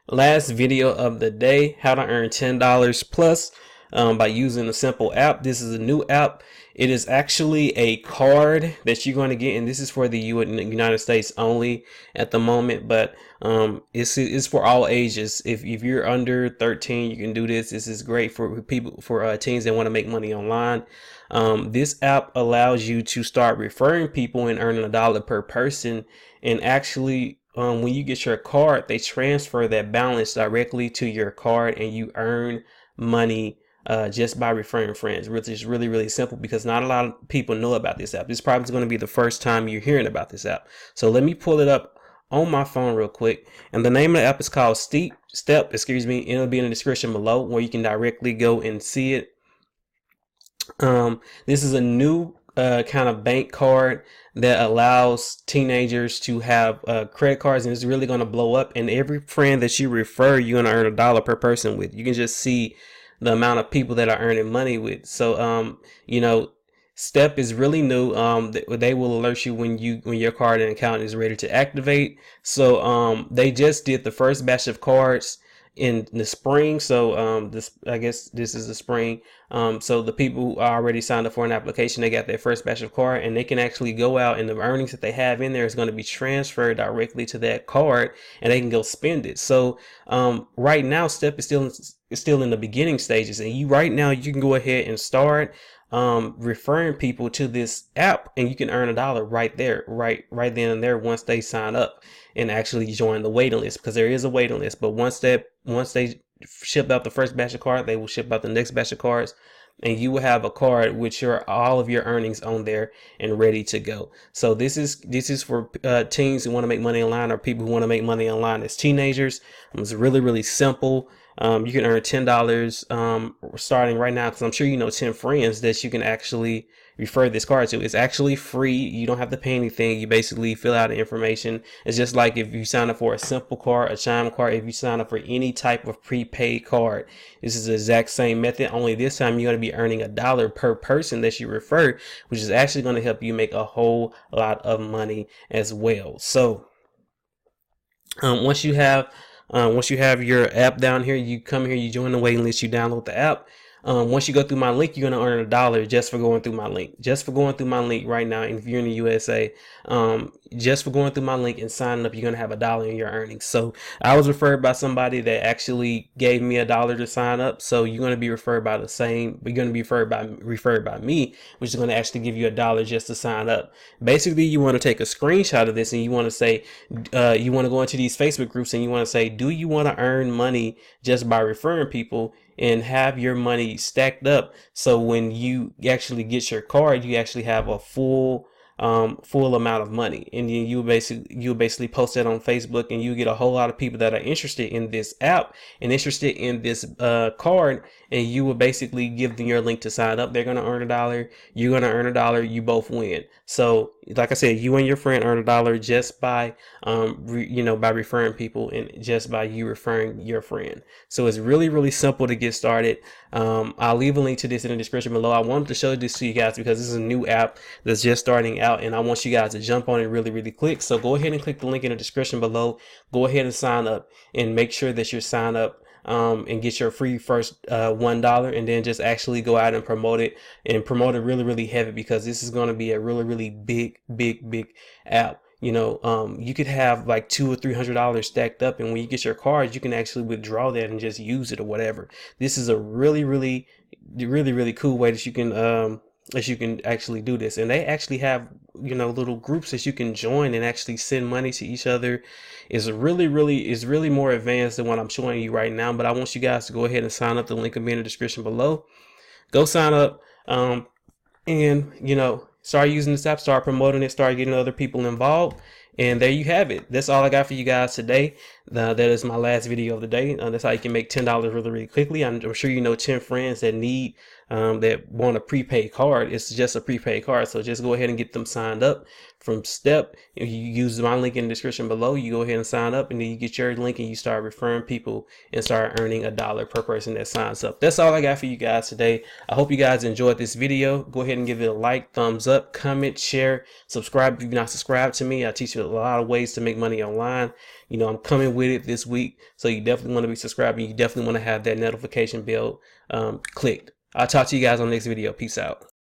Last video of the day, how to earn $10 plus by using a simple app. This is a new app. It is actually a card that you're going to get, and this is for the United States only at the moment, but it's for all ages. If you're under 13, you can do this. This is great for people, for teens that want to make money online. This app allows you to start referring people and earning $1 per person, and actually when you get your card, they transfer that balance directly to your card, and you earn money just by referring friends, which is really, really simple because not a lot of people know about this app. This probably is going to be the first time you're hearing about this app. So let me pull it up on my phone real quick. And the name of the app is called Step, excuse me. It'll be in the description below where you can directly go and see it. This is a new kind of bank card that allows teenagers to have credit cards, and it's really going to blow up. And every friend that you refer, you're going to earn $1 per person with. You can just see the amount of people that are earning money with. So, Step is really new. They will alert you when your card and account is ready to activate. So, they just did the first batch of cards in the spring. So I guess this is the spring. So the people who already signed up for an application, they got their first batch of card, and they can actually go out, and the earnings that they have in there is going to be transferred directly to that card, and they can go spend it. So right now, Step is still in the beginning stages, and right now you can go ahead and start referring people to this app, and you can earn $1 right there, right then and there, once they sign up and actually join the waiting list, because there is a waiting list. But once they ship out the first batch of cards, they will ship out the next batch of cards, and you will have a card with all of your earnings on there and ready to go. So this is for teens who want to make money online, or people who want to make money online as teenagers. It's really, really simple. You can earn $10 starting right now, because I'm sure you know 10 friends that you can actually refer this card to. It's actually free. You don't have to pay anything. You basically fill out the information. It's just like if you sign up for a simple card, a Chime card, if you sign up for any type of prepaid card, this is the exact same method, only this time you're going to be earning $1 per person that you refer, which is actually going to help you make a whole lot of money as well. So once you have your app down here, you come here, you join the waiting list, you download the app. Once you go through my link, you're going to earn $1 just for going through my link. Just for going through my link right now. And if you're in the USA, just for going through my link and signing up, you're going to have $1 in your earnings. So I was referred by somebody that actually gave me $1 to sign up. So you're going to be referred by the same, but you're going to be referred by me, which is going to actually give you $1 just to sign up. Basically, you want to take a screenshot of this, and you want to say, you want to go into these Facebook groups, and you want to say, do you want to earn money just by referring people, and have your money stacked up, so when you actually get your card, you actually have a full amount of money, and then you basically post that on Facebook, and you get a whole lot of people that are interested in this app and interested in this card, and you will basically give them your link to sign up. They're going to earn $1. You're going to earn $1. You both win. So like I said, you and your friend earn $1 just by by referring people, and just by you referring your friend. So it's really, really simple to get started. I'll leave a link to this in the description below. I wanted to show this to you guys because this is a new app that's just starting out, and I want you guys to jump on it really, really quick. So go ahead and click the link in the description below. Go ahead and sign up, and make sure that you're signed up and get your free first $1, and then just actually go out and promote it, and promote it really, really heavy, because this is going to be a really, really big app. You could have like $200 or $300 stacked up, and when you get your cards, you can actually withdraw that and just use it or whatever. This is a really, really, really, really cool way that you can actually do this. And they actually have little groups that you can join and actually send money to each other. Is really more advanced than what I'm showing you right now, but I want you guys to go ahead and sign up. The link will be in the description below. Go sign up, and start using this app, start promoting it, start getting other people involved. And there you have it. That's all I got for you guys today. That is my last video of the day. That's how you can make $10 really, really quickly. I'm sure you know 10 friends that need that want a prepaid card. It's just a prepaid card. So just go ahead and get them signed up from Step. You use my link in the description below. You go ahead and sign up, and then you get your link and you start referring people and start earning $1 per person that signs up. That's all I got for you guys today. I hope you guys enjoyed this video. Go ahead and give it a like, thumbs up, comment, share, subscribe if you're not subscribed to me. I teach you a lot of ways to make money online. You know, I'm coming with it this week, so you definitely want to be subscribed, and you definitely want to have that notification bell clicked. I'll talk to you guys on the next video. Peace out.